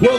Yo.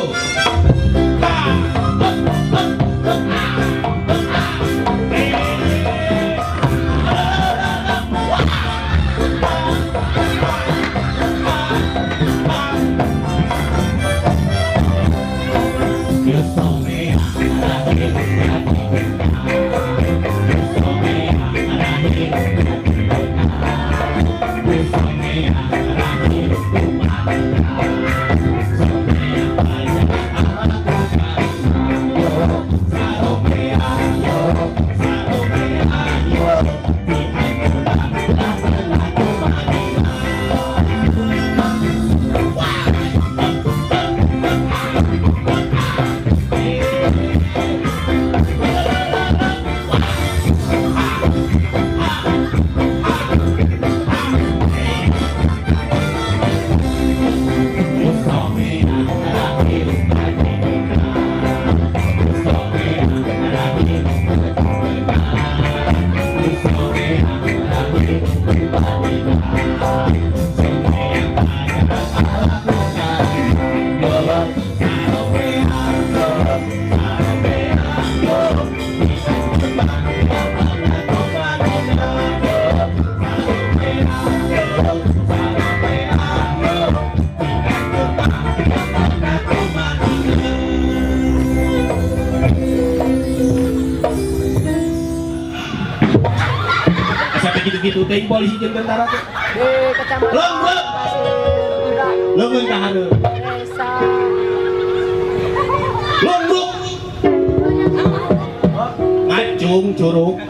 Gitu teh polisi jeung tentara teh di kecamatan leungeun ka hareup desa lumbruk ngacung curug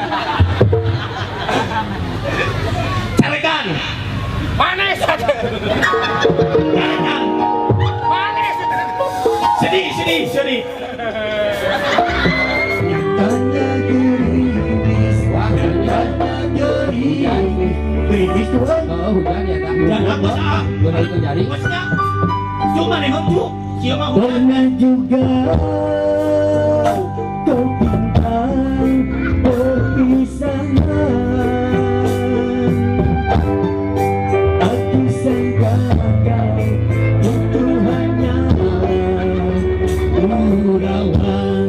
calegan Manis aja. calegan Manis. sedih Gerimis tuh kan? Oh, hujan ya tak? Jangan masalah. Gua itu jari. Maksudnya, cuma nih hujung. Siapa hujan? Pernah juga kau bintang perpisahan. Aku sangkakan itu hanya urawan.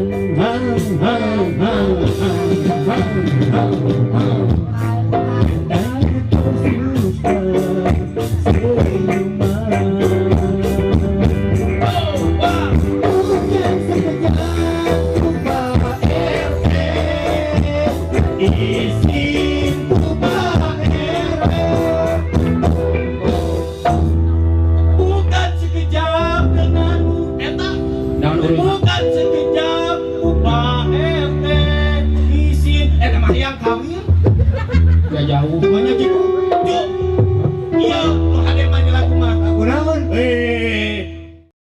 Bukan sekejap denganmu, eta. Bukan sekejap Pak RT izin. Eta mah yang kawin. Gak jauh. Banyak